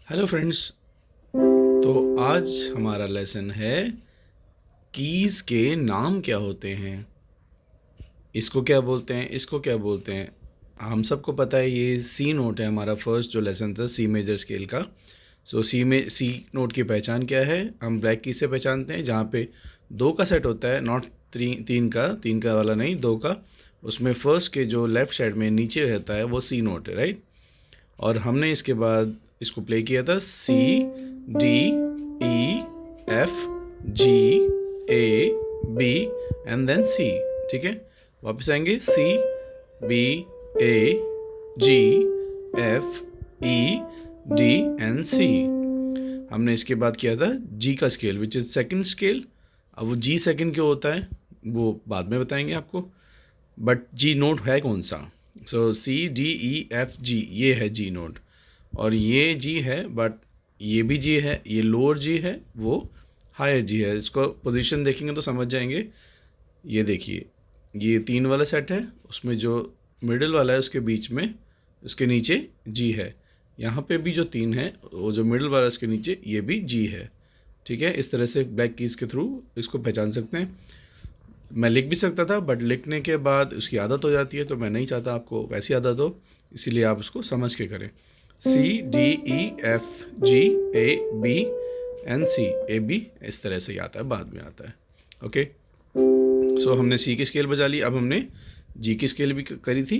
Hello friends. तो आज हमारा लेसन है कीज़ के नाम क्या होते हैं, इसको क्या बोलते हैं, इसको क्या बोलते हैं। हम सबको पता है ये सी नोट है। हमारा फर्स्ट जो लेसन था सी मेजर स्केल का। सी नोट की पहचान क्या है, हम ब्लैक की से पहचानते हैं जहाँ पे दो का सेट होता है, नॉट तीन का वाला नहीं, दो का। उसमें फर्स्ट के जो लेफ़्ट साइड में नीचे रहता है वो सी नोट है, राइट। और हमने इसके बाद इसको प्ले किया था C D E F G A B and then C. ठीक है, वापस आएंगे C B A G F E D and C. हमने इसके बाद किया था जी का scale which is second scale. अब वो जी सेकंड क्यों होता है वो बाद में बताएंगे आपको, बट जी नोट है कौन सा। सो सी डी ई एफ जी ये है जी नोट, और ये जी है, बट ये भी जी है, ये लोअर जी है, वो हायर जी है। इसको पोजीशन देखेंगे तो समझ जाएंगे। ये देखिए, ये तीन वाला सेट है, उसमें जो मिडिल वाला है उसके बीच में, उसके नीचे जी है। यहाँ पे भी जो तीन है वो जो मिडिल वाला है उसके नीचे ये भी जी है। ठीक है, इस तरह से ब्लैक कीज़ के थ्रू इसको पहचान सकते हैं। मैं लिख भी सकता था, बट लिखने के बाद उसकी आदत हो जाती है, तो मैं नहीं चाहता आपको वैसी आदत हो, इसीलिए आप उसको समझ के करें। C D E F G A B and C. A B इस तरह से ही आता है, बाद में आता है। ओके, सो हमने सी की स्केल बजा ली, अब हमने जी की स्केल भी करी थी,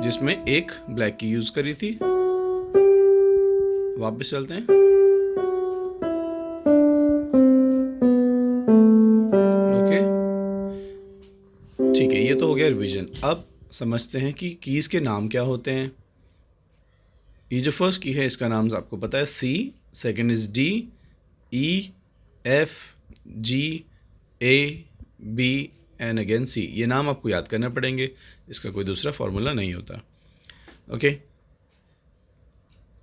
जिसमें एक ब्लैक की यूज़ करी थी। वापस चलते हैं। ओके, ठीक है, ये तो हो गया रिवीजन। अब समझते हैं कि कीज़ के नाम क्या होते हैं। ये जो फर्स्ट की है इसका नाम आपको पता है C, second is D E F G A B and again C. ये नाम आपको याद करने पड़ेंगे, इसका कोई दूसरा फार्मूला नहीं होता। ओके,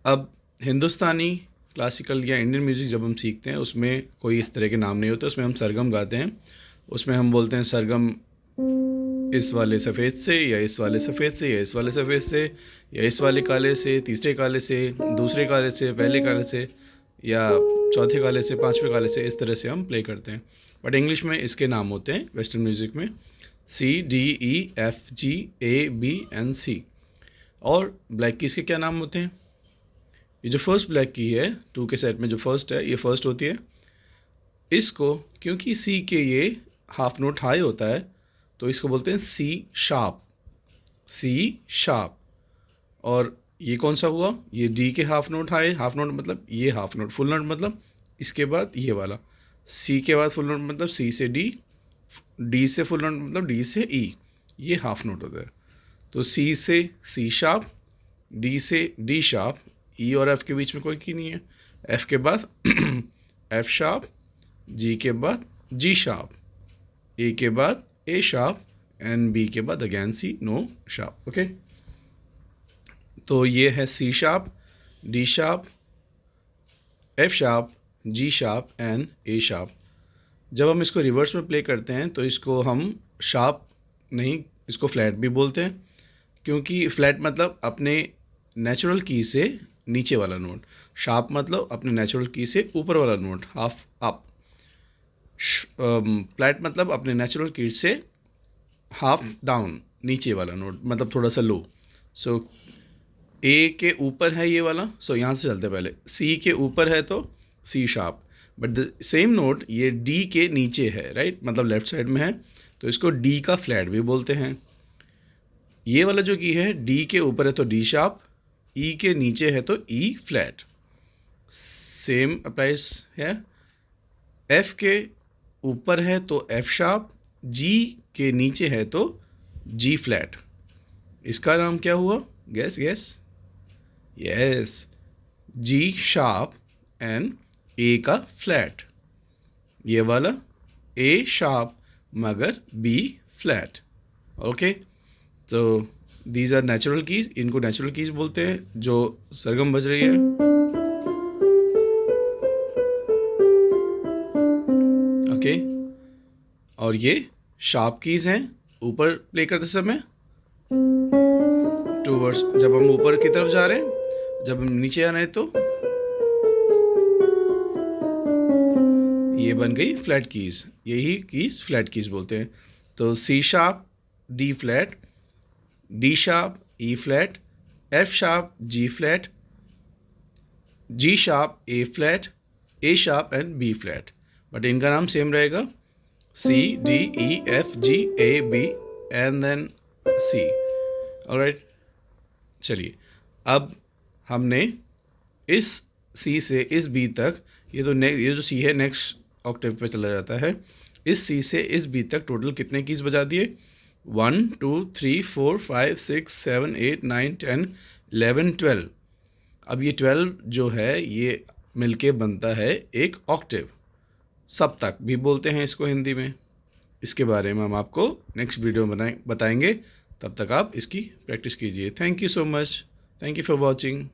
अब हिंदुस्तानी क्लासिकल या इंडियन म्यूज़िक जब हम सीखते हैं उसमें कोई इस तरह के नाम नहीं होते। उसमें हम सरगम गाते हैं, उसमें हम बोलते हैं सरगम इस वाले सफ़ेद से, या इस वाले सफ़ेद से, या इस वाले सफ़ेद से, या इस वाले काले से, तीसरे काले से, दूसरे काले से, पहले काले से, या चौथे काले से, पांचवें काले से। इस तरह से हम प्ले करते हैं। बट इंग्लिश में इसके नाम होते हैं वेस्टर्न म्यूज़िक में C D E F G A B and C. और ब्लैक कीज़ के क्या नाम होते हैं। ये जो फर्स्ट ब्लैक की है टू के सेट में जो फर्स्ट है, ये फर्स्ट होती है। इसको क्योंकि सी के ये हाफ नोट हाई होता है, तो इसको बोलते हैं सी शार्प। C sharp. और ये कौन सा हुआ, ये डी के half note high, half note मतलब ये हाफ नोट, फुल नोट मतलब इसके बाद ये वाला। सी के बाद फुल नोट मतलब सी से डी, डी से फुल नोट मतलब डी से ई, ये हाफ नोट होता है। तो सी से सी शार्प, डी से डी शार्प, ई और एफ के बीच में कोई की नहीं है, एफ के बाद एफ शार्प, जी के बाद जी शार्प, ए के बाद ए शार्प, एंड बी के बाद again C, no sharp. Okay, तो ये है C sharp, D sharp, F sharp, G sharp and A sharp. जब हम इसको रिवर्स में प्ले करते हैं तो इसको हम शार्प नहीं, इसको फ्लैट भी बोलते हैं, क्योंकि फ्लैट मतलब अपने नेचुरल की से नीचे वाला नोट, शार्प मतलब अपने नेचुरल की से ऊपर वाला नोट, हाफ अप। फ्लैट मतलब अपने नेचुरल की से हाफ डाउन, नीचे वाला नोट मतलब थोड़ा सा लो। सो ए के ऊपर है ये वाला, सो यहाँ से चलते पहले सी के ऊपर है तो C sharp, but the same note ये डी के नीचे है, राइट, मतलब लेफ्ट साइड में है, तो इसको डी का फ्लैट भी बोलते हैं। ये वाला जो की है डी के ऊपर है तो डी शार्प, ई के नीचे है तो ई फ्लैट। सेम अप्लाइज है, एफ के ऊपर है तो एफ शार्प, जी के नीचे है तो जी फ्लैट। इसका नाम क्या हुआ, guess guess, yes, G sharp and A का फ्लैट। ये वाला ए शार्प मगर बी फ्लैट। ओके, तो दीज आर नेचुरल कीज, इनको नेचुरल कीज बोलते हैं जो सरगम बज रही है। ओके, और ये शार्प कीज हैं ऊपर प्ले करते समय, टूवर्ड्स, जब हम ऊपर की तरफ जा रहे हैं, जब हम नीचे आ रहे हैं तो ये बन गई फ्लैट कीज़, यही कीज़ फ्लैट कीज़ बोलते हैं। तो C sharp D flat, D sharp E flat, F sharp G flat, G sharp A flat, A sharp and B flat, but इनका नाम सेम रहेगा, C D E F G A B and then C. Alright, चलिए अब हमने इस सी से इस B तक, ये जो सी है नेक्स्ट ऑक्टेव पे चला जाता है, इस सी से इस बी तक टोटल कितने कीज बजा दिए, 1 2 3 4 5 6 7 8 9 10 11 12। अब ये 12 जो है ये मिलके बनता है एक ऑक्टेव, सप्तक भी बोलते हैं इसको हिंदी में। इसके बारे में हम आपको नेक्स्ट वीडियो में बताएंगे, तब तक आप इसकी प्रैक्टिस कीजिए। Thank you so much, thank you for watching.